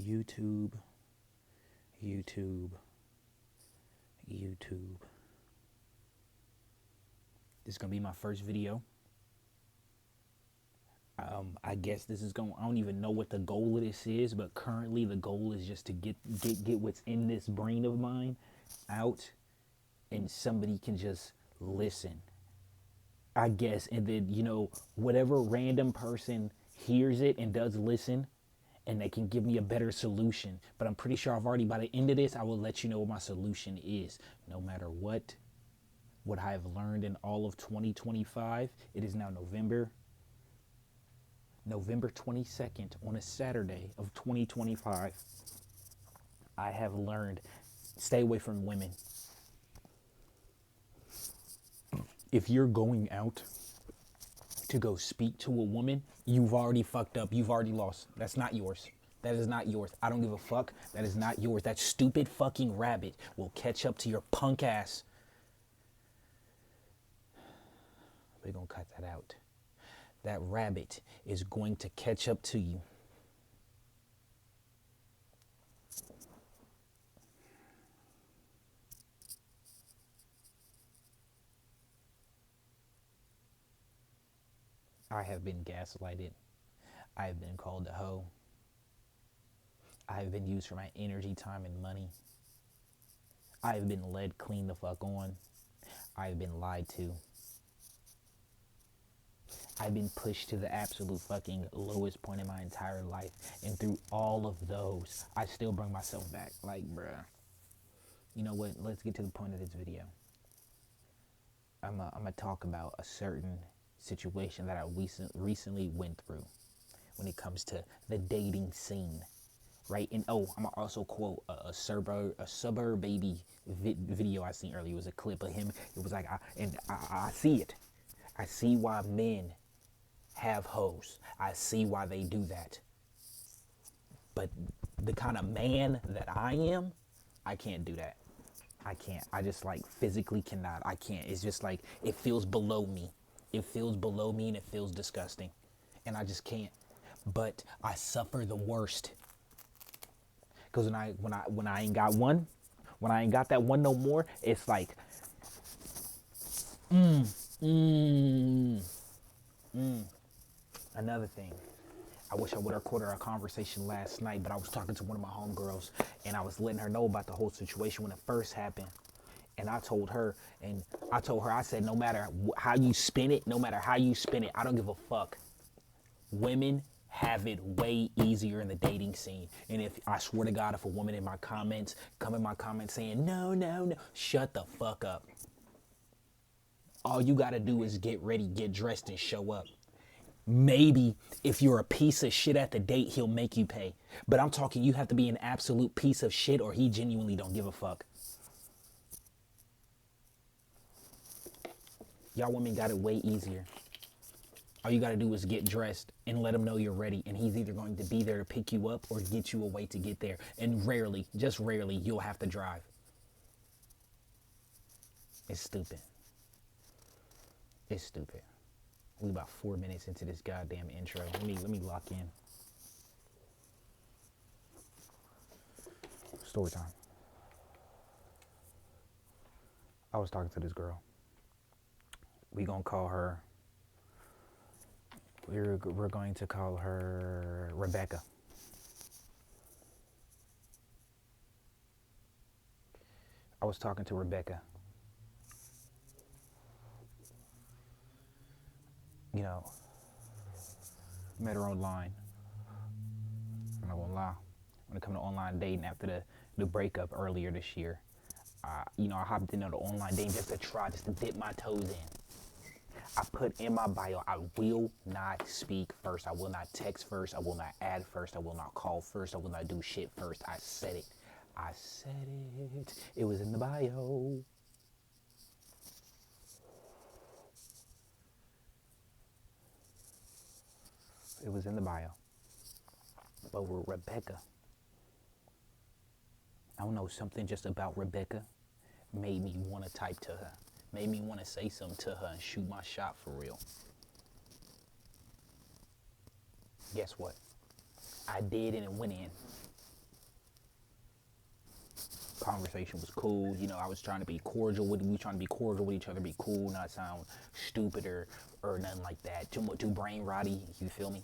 YouTube, YouTube, YouTube. This is going to be my first video. I guess this is going, I don't even know what the goal of this is, but currently the goal is just to get what's in this brain of mine out and somebody can just listen, I guess. And then, you know, whatever random person hears it and does listen, and they can give me a better solution. But I'm pretty sure I've already, by the end of this, I will let you know what my solution is. No matter what I have learned in all of 2025, it is now November 22nd on a Saturday of 2025. I have learned, stay away from women. If you're going out to go speak to a woman, you've already fucked up. You've already lost. That's not yours. That is not yours. I don't give a fuck. That is not yours. That stupid fucking rabbit will catch up to your punk ass. We're gonna cut that out. That rabbit is going to catch up to you. I have been gaslighted. I have been called a hoe. I have been used for my energy, time, and money. I have been led clean the fuck on. I have been lied to. I've been pushed to the absolute fucking lowest point in my entire life. And through all of those, I still bring myself back. Like, bruh. You know what? Let's get to the point of this video. I'm gonna talk about a certain situation that I recently went through when it comes to the dating scene, right? And I'm gonna also quote a suburb baby video I seen earlier. It was a clip of him. It was like, I see it. I see why men have hoes. I see why they do that. But the kind of man that I am, I can't do that. I can't. I just like physically cannot. I can't. It's just like, it feels below me. It feels below me and it feels disgusting. And I just can't. But I suffer the worst. Cause when I ain't got one, when I ain't got that one no more, it's like Another thing, I wish I would have recorded our conversation last night, but I was talking to one of my homegirls and I was letting her know about the whole situation when it first happened. And I told her, I said, no matter how you spin it, I don't give a fuck. Women have it way easier in the dating scene. And if, I swear to God, if a woman in my comments, come in my comments saying, no, shut the fuck up. All you gotta do is get ready, get dressed, and show up. Maybe if you're a piece of shit at the date, he'll make you pay. But I'm talking, you have to be an absolute piece of shit or he genuinely don't give a fuck. Y'all women got it way easier. All you gotta do is get dressed and let him know you're ready. And he's either going to be there to pick you up or get you a way to get there. And rarely, just rarely, you'll have to drive. It's stupid. It's stupid. We about 4 minutes into this goddamn intro. Let me lock in. Story time. I was talking to this girl. We're going to call her Rebecca. I was talking to Rebecca. You know, met her online. I'm not gonna lie. When it comes to online dating after the breakup earlier this year, I hopped into the online dating just to dip my toes in. I put in my bio, I will not speak first. I will not text first. I will not add first. I will not call first. I will not do shit first. I said it. It was in the bio. It was in the bio. But with Rebecca, I don't know, something just about Rebecca made me want to type to her. Made me want to say something to her and shoot my shot for real. Guess what? I did and it went in. Conversation was cool. You know, I was trying to be cordial with, we trying to be cordial with each other, be cool, not sound stupid or nothing like that. Too brain rotty. You feel me?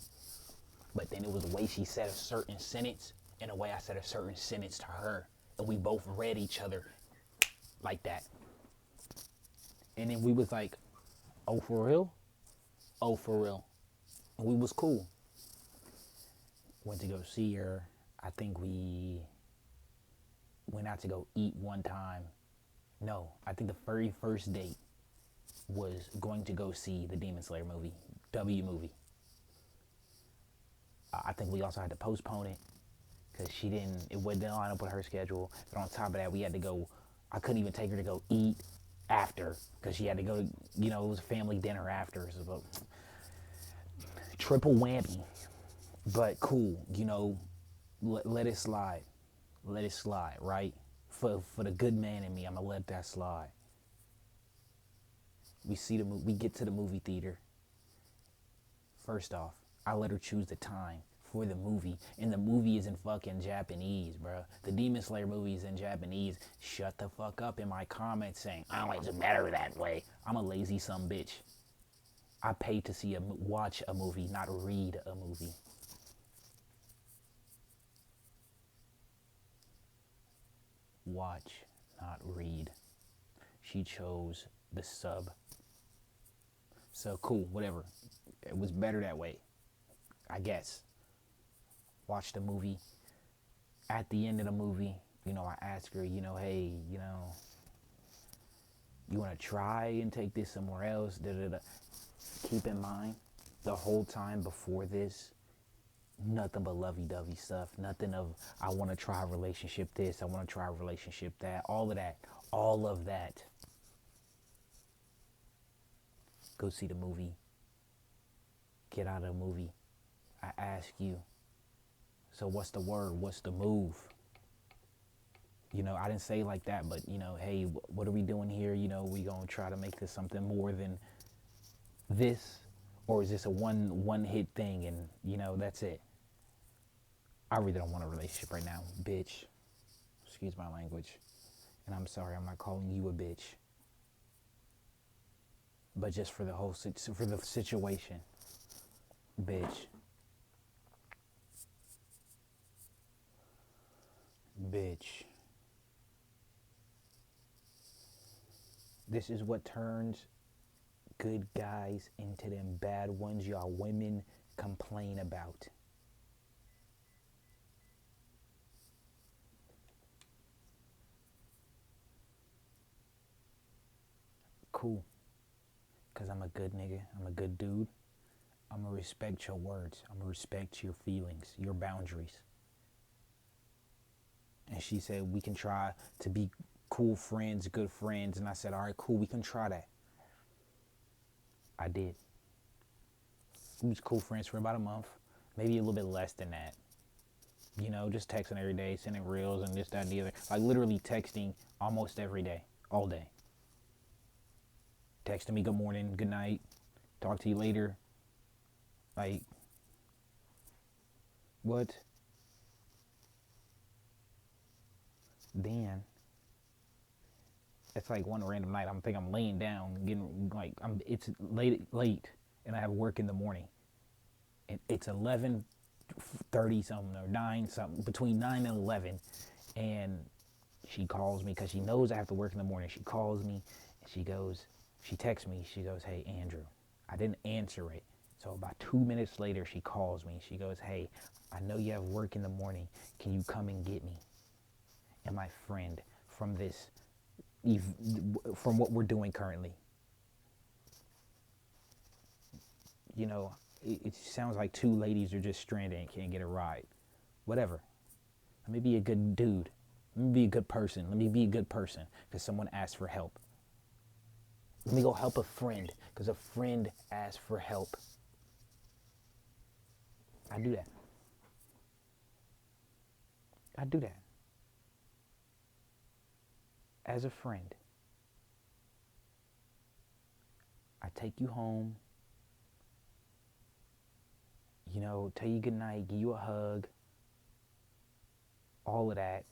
But then it was the way she said a certain sentence and the way I said a certain sentence to her, and we both read each other like that. And then we was like, "Oh, for real? Oh, for real?" And we was cool. Went to go see her. I think we went out to go eat one time. No, I think the very first date was going to go see the Demon Slayer movie, W movie. I think we also had to postpone it because it wouldn't line up with her schedule. But on top of that, we had to go, I couldn't even take her to go eat after because she had to go, you know, it was a family dinner after. So triple whammy. But cool, you know, let it slide. Let it slide, right? For the good man in me, I'm gonna let that slide. We get to the movie theater. First off, I let her choose the time for the movie, and the movie is in fucking Japanese, bro. The Demon Slayer movie is in Japanese. Shut the fuck up in my comments saying, "Oh, it's better that way." I'm a lazy son bitch. I paid to watch a movie, not read a movie. Watch, not read. She chose the sub. So cool, whatever. It was better that way, I guess. Watched the movie. At the end of the movie, you know, I asked her, you know, hey, you know, you want to try and take this somewhere else? Da-da-da. Keep in mind, the whole time before this, nothing but lovey-dovey stuff. Nothing of, I want to try a relationship this, I want to try a relationship that. All of that. All of that. Go see the movie. Get out of the movie. I ask you, so what's the word? What's the move? You know, I didn't say it like that, but, you know, hey, what are we doing here? You know, we going to try to make this something more than this? Or is this a one hit thing and, you know, that's it? I really don't want a relationship right now, bitch. Excuse my language. And I'm sorry, I'm not calling you a bitch. But just for the situation, bitch. Bitch. This is what turns good guys into them bad ones y'all women complain about. Cool. Because I'm a good nigga. I'm a good dude. I'm going to respect your words. I'm going to respect your feelings, your boundaries. And she said, we can try to be cool friends, good friends. And I said, all right, cool, we can try that. I did. We was cool friends for about a month, maybe a little bit less than that. You know, just texting every day, sending reels and this, that, and the other. Like literally texting almost every day, all day. Texting me good morning, good night, talk to you later. Like, what? Then it's like one random night. I'm laying down, getting like it's late, and I have work in the morning. And it's 11:30 something or 9 something, between 9 and 11, and she calls me because she knows I have to work in the morning. She calls me and she texts me. She goes, "Hey Andrew," I didn't answer it. So about 2 minutes later, she calls me. She goes, "Hey, I know you have work in the morning. Can you come and get me and my friend from from what we're doing currently?" You know, it sounds like two ladies are just stranded and can't get a ride. Whatever. Let me be a good dude. Let me be a good person. Let me be a good person because someone asked for help. Let me go help a friend because a friend asked for help. I do that. I do that. As a friend, I take you home, you know, tell you good night, give you a hug, all of that.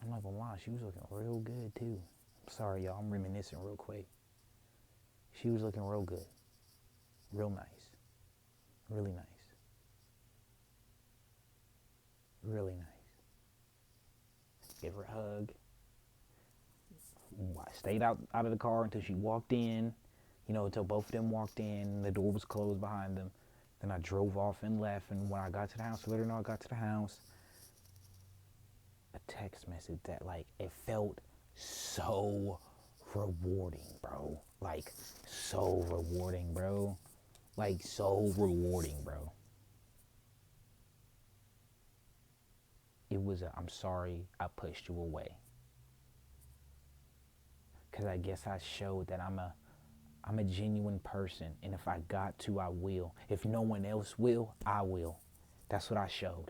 I'm not gonna lie, she was looking real good too. Sorry, y'all, I'm reminiscing real quick. She was looking real good. Real nice. Really nice. Really nice. Give her a hug. I stayed out of the car until she walked in, until both of them walked in, the door was closed behind them. Then I drove off and left, and when I got to the house, let her know I got to the house. A text message that, like, it felt so rewarding, bro. Like, so rewarding, bro. Like, so rewarding, bro. It was I'm sorry I pushed you away. Because I guess I showed that I'm a genuine person, and if I got to, I will. If no one else will, I will. That's what I showed.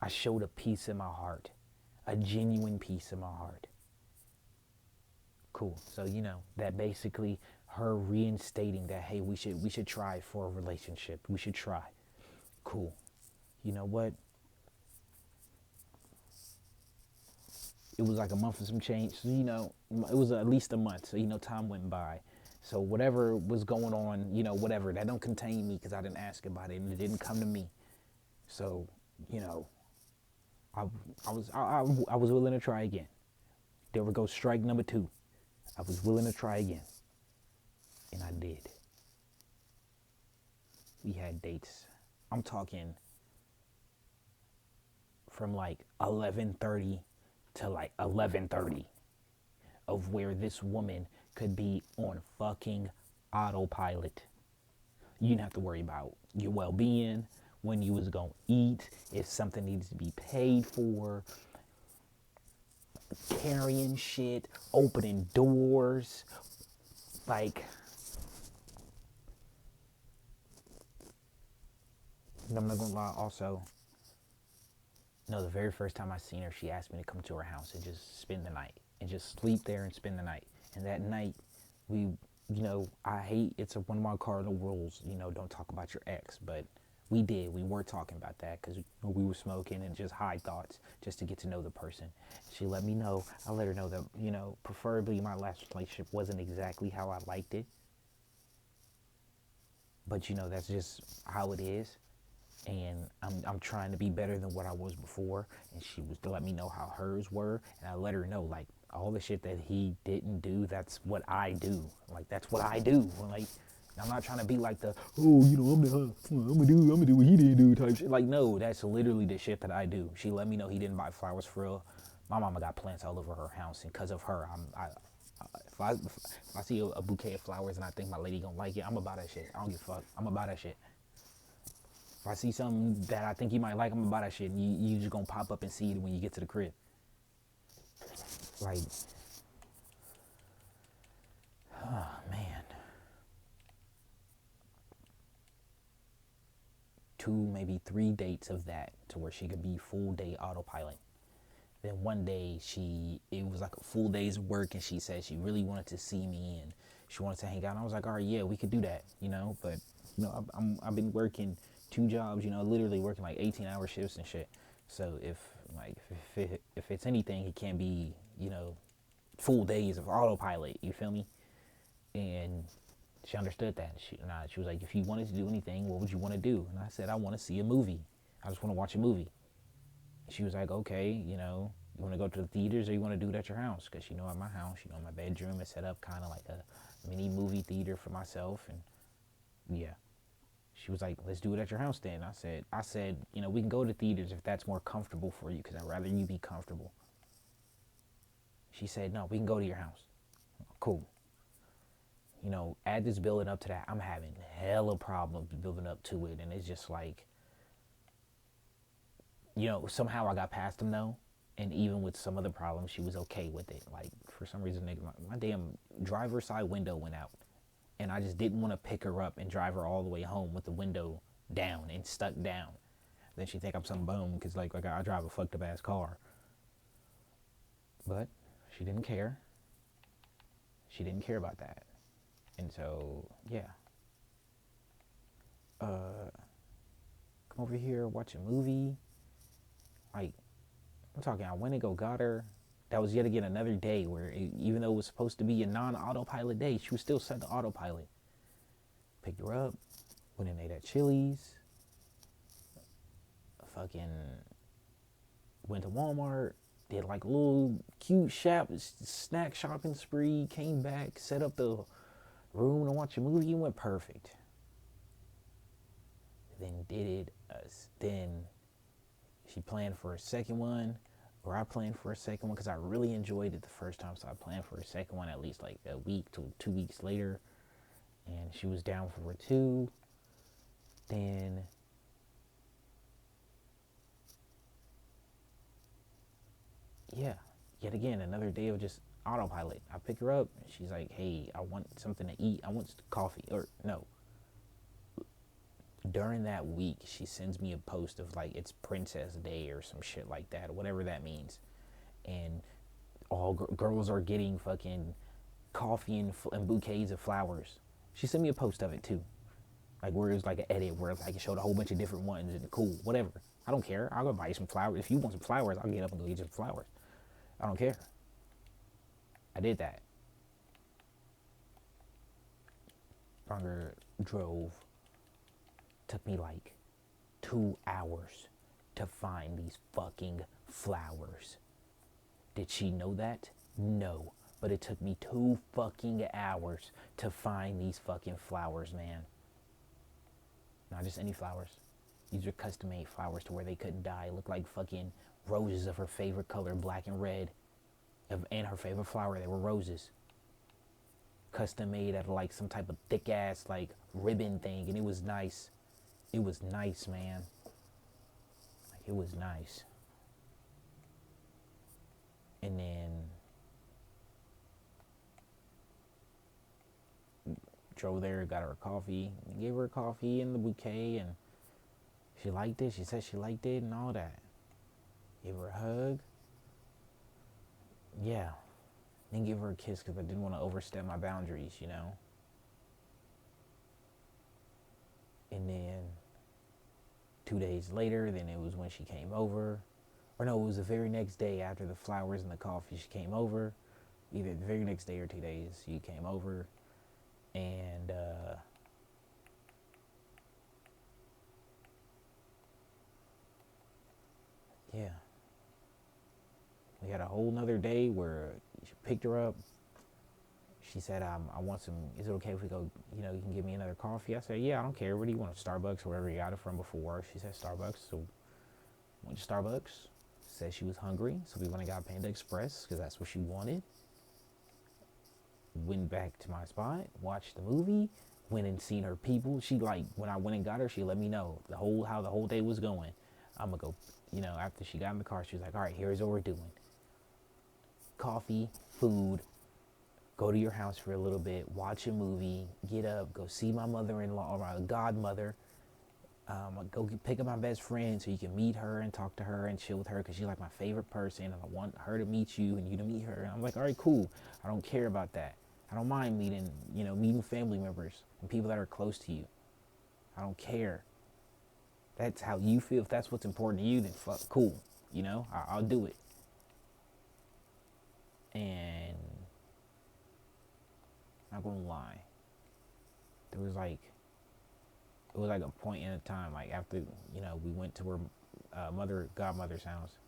I showed a peace in my heart, a genuine peace in my heart. Cool. So that basically her reinstating that, hey, we should try for a relationship. We should try. Cool. You know what? It was like a month and some change. So, it was at least a month. So, time went by. So whatever was going on, whatever, that don't contain me because I didn't ask about it and it didn't come to me. So, I was willing to try again. There we go, strike number 2. I was willing to try again. And I did. We had dates. I'm talking from like 11:30 to like 11:30 of where this woman could be on fucking autopilot. You didn't have to worry about your well-being, when you was gonna eat, if something needs to be paid for, carrying shit, opening doors, like, I'm not gonna lie, also, the very first time I seen her, she asked me to come to her house and just spend the night, and just sleep there and spend the night. And that night, we, I hate, it's one of my cardinal rules, don't talk about your ex, but we were talking about that because we were smoking and just high thoughts just to get to know the person. She let me know, I let her know that, preferably my last relationship wasn't exactly how I liked it. But, that's just how it is. And I'm trying to be better than what I was before. And she was to let me know how hers were. And I let her know, like, all the shit that he didn't do, that's what I do. Like, that's what I do. Like, I'm not trying to be like the, I'm gonna do what he didn't do type shit. Like, no, that's literally the shit that I do. She let me know he didn't buy flowers for real. My mama got plants all over her house, and because of her, if I see a bouquet of flowers and I think my lady gonna like it, I'm about that shit. I don't give a fuck. I'm about that shit. If I see something that I think you might like, I'm about that shit. And you just gonna pop up and see it when you get to the crib. Like, oh man. 2, maybe 3 dates of that to where she could be full day autopilot. Then one day it was like a full day's work, and she said she really wanted to see me and she wanted to hang out. And I was like, all right, yeah, we could do that, but I've been working 2 jobs, literally working like 18-hour shifts and shit. So if it's anything, it can't be, full days of autopilot, you feel me? And she understood that. She was like, if you wanted to do anything, what would you want to do? And I said, I want to see a movie. I just want to watch a movie. She was like, okay, you want to go to the theaters or you want to do it at your house? Because, at my house, my bedroom is set up kind of like a mini movie theater for myself. And yeah, she was like, let's do it at your house then. I said, we can go to theaters if that's more comfortable for you, because I'd rather you be comfortable. She said, no, we can go to your house. Cool. Add this building up to that, I'm having hella problems building up to it. And it's just like, somehow I got past them though. And even with some of the problems, she was okay with it. Like, for some reason, my damn driver's side window went out. And I just didn't want to pick her up and drive her all the way home with the window down and stuck down. Then she think I'm some bum because, like I drive a fucked up ass car. But she didn't care. She didn't care about that. And so, yeah. Come over here, watch a movie. Like, I'm talking, I went and got her. That was yet again another day where, even though it was supposed to be a non-autopilot day, she was still set to autopilot. Picked her up, went and ate at Chili's, fucking went to Walmart, did like a little cute snack shopping spree, came back, set up the room to watch a movie, and went perfect. Then then she planned for a second one, or I planned for a second one because I really enjoyed it the first time, so I planned for a second one at least like a week to 2 weeks later, and she was down for it too. Then yeah, yet again another day of just autopilot. I pick her up, and she's like, "Hey, I want something to eat. I want coffee." Or no, during that week, she sends me a post of like it's Princess Day or some shit like that, or whatever that means, and all girls are getting fucking coffee and bouquets of flowers. She sent me a post of it too, like where it was like an edit where like it showed a whole bunch of different ones and cool, whatever. I don't care. I'll go buy you some flowers. If you want some flowers, I'll get up and go get you some flowers. I don't care. I did that. Longer drove. Took me like 2 hours to find these fucking flowers. Did she know that? No. But it took me 2 fucking hours to find these fucking flowers, man. Not just any flowers. These are custom made flowers to where they couldn't die. Look like fucking roses of her favorite color, black and red. And her favorite flower, they were roses. Custom made out of like some type of thick ass like ribbon thing. And it was nice. It was nice, man. Like, it was nice. And then drove there, got her a coffee, gave her a coffee and the bouquet, and she liked it. She said she liked it and all that. Gave her a hug. Yeah. Then give her a kiss because I didn't want to overstep my boundaries, you know. And then 2 days later, then it was when she came over. Or no, it was the very next day after the flowers and the coffee, she came over. Either the very next day or 2 days, she came over. And yeah, we had a whole nother day where she picked her up. She said, I want some, is it okay if we go, you can give me another coffee? I said, yeah, I don't care. Where do you want? Starbucks or wherever you got it from before? She said Starbucks. So went to Starbucks. Said she was hungry. So we went and got Panda Express because that's what she wanted. Went back to my spot, watched the movie, went and seen her people. She like, when I went and got her, she let me know how the whole day was going. I'm gonna go, after she got in the car, she was like, all right, here's what we're doing. Coffee, food, go to your house for a little bit, watch a movie, get up, go see my mother-in-law or my godmother. Go pick up my best friend so you can meet her and talk to her and chill with her because she's like my favorite person and I want her to meet you and you to meet her. And I'm like, all right, cool. I don't care about that. I don't mind meeting family members and people that are close to you. I don't care. That's how you feel. If that's what's important to you, then fuck, cool. I'll do it. And not gonna lie, it was like a point in a time, like after we went to her godmother's house.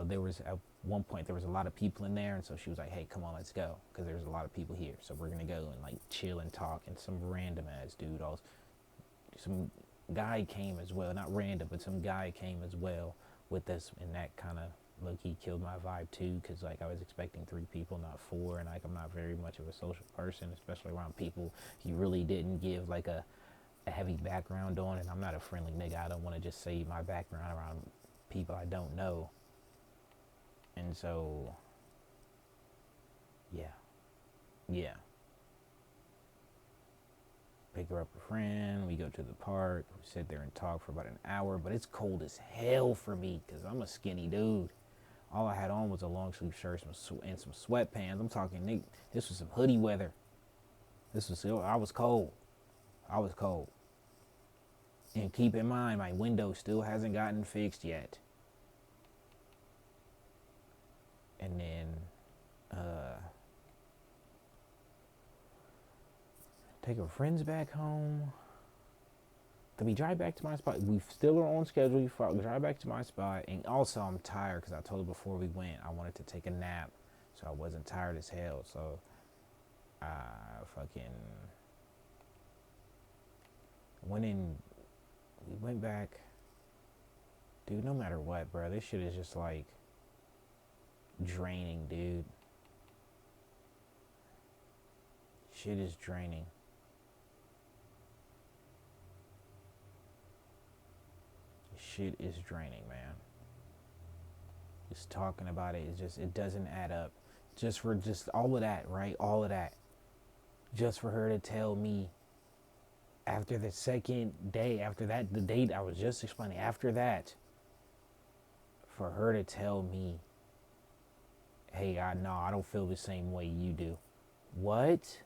There was at one point there was a lot of people in there, and so she was like, "Hey, come on, let's go," because there's a lot of people here, so we're gonna go and like chill and talk. And some random ass dude, some guy came as well, not random, but some guy came as well with us, and that kind of low-key killed my vibe too, because like I was expecting 3 people, not 4, and like I'm not very much of a social person, especially around people you really didn't give like a heavy background on, and I'm not a friendly nigga. I don't want to just say my background around people I don't know. And so yeah, pick her up a friend, we go to the park, we sit there and talk for about an hour, but it's cold as hell for me because I'm a skinny dude. All I had on was a long sleeve shirt and some sweatpants. I'm talking, this was some hoodie weather. I was cold. And keep in mind, my window still hasn't gotten fixed yet. and then take her friends back home. Then we drive back to my spot. We still are on schedule. We drive back to my spot, and also I'm tired because I told her before we went I wanted to take a nap, so I wasn't tired as hell. So I fucking went in. We went back, dude. No matter what, bro, this shit is just like draining, dude. Shit is draining. Shit is draining, man. Just talking about it, it doesn't add up. Just for all of that, right? All of that. Just for her to tell me after the second day, after that, the date I was just explaining, after that, for her to tell me, hey, I don't feel the same way you do. What?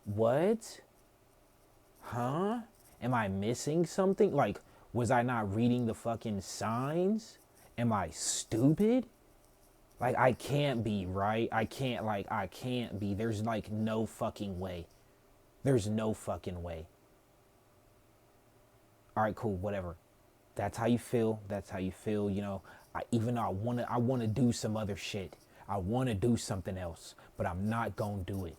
What? Huh? Am I missing something? Like, was I not reading the fucking signs? Am I stupid? Like, I can't be, right? I can't be. There's like no fucking way. There's no fucking way. All right, cool, whatever. That's how you feel. That's how you feel. You know, even though I want to do some other shit. I want to do something else, but I'm not going to do it.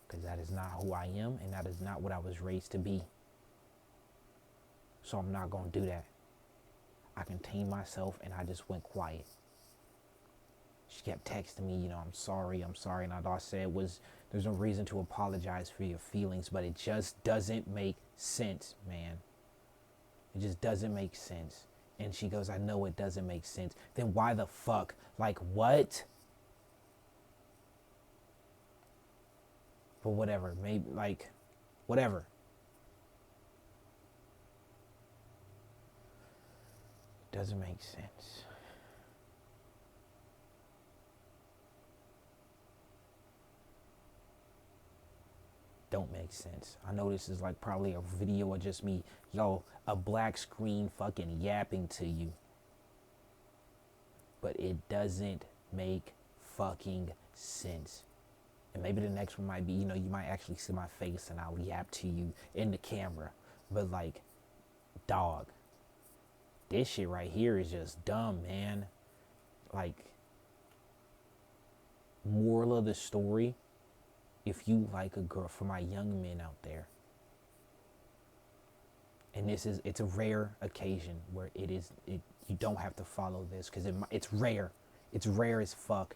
Because that is not who I am, and that is not what I was raised to be. So I'm not going to do that. I contained myself, and I just went quiet. She kept texting me, you know, I'm sorry. And all I said was, there's no reason to apologize for your feelings, but it just doesn't make sense, man. It just doesn't make sense. And she goes, I know it doesn't make sense. Then why the fuck? Like, what? But whatever, maybe, like, whatever. Doesn't make sense. Don't make sense. I know this is like probably a video of just me, a black screen fucking yapping to you. But it doesn't make fucking sense. And maybe the next one might be, you might actually see my face and I'll yap to you in the camera. But like, dog, this shit right here is just dumb, man. Like, moral of the story, if you like a girl, for my young men out there, and it's a rare occasion where you don't have to follow this, because it's rare. It's rare as fuck.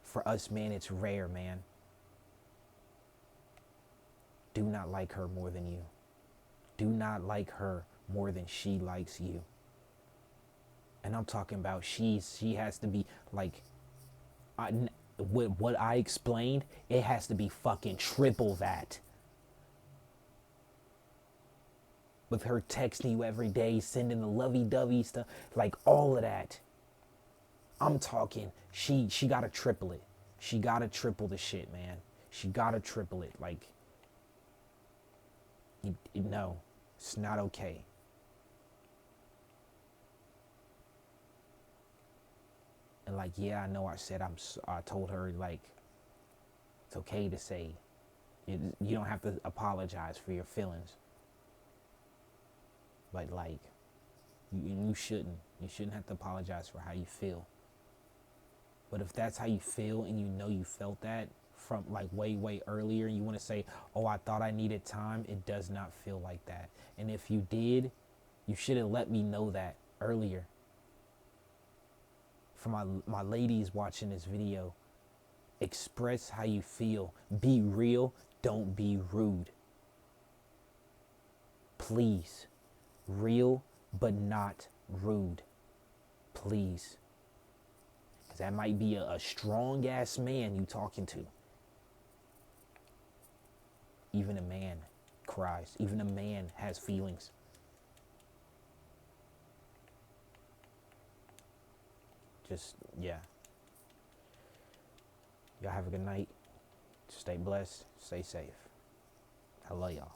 For us, man, it's rare, man. Do not like her more than you. Do not like her more than she likes you. And I'm talking about she has to be like, what I explained, it has to be fucking triple that. With her texting you every day, sending the lovey-dovey stuff, like all of that. I'm talking, she gotta triple it. She gotta triple the shit, man. She gotta triple it. Like, no, it's not okay. And like, yeah, I know I said, I told her, like, it's okay to say, you don't have to apologize for your feelings. But like, you shouldn't have to apologize for how you feel. But if that's how you feel, and you felt that from like way earlier, and you want to say, oh, I thought I needed time, it does not feel like that. And if you did, you should have let me know that earlier. For my ladies watching this video, express how you feel. Be real, don't be rude. Please. Real, but not rude. Please. Because that might be a strong ass man you talking to. Even a man cries. Even a man has feelings. Just, yeah. Y'all have a good night. Stay blessed. Stay safe. I love y'all.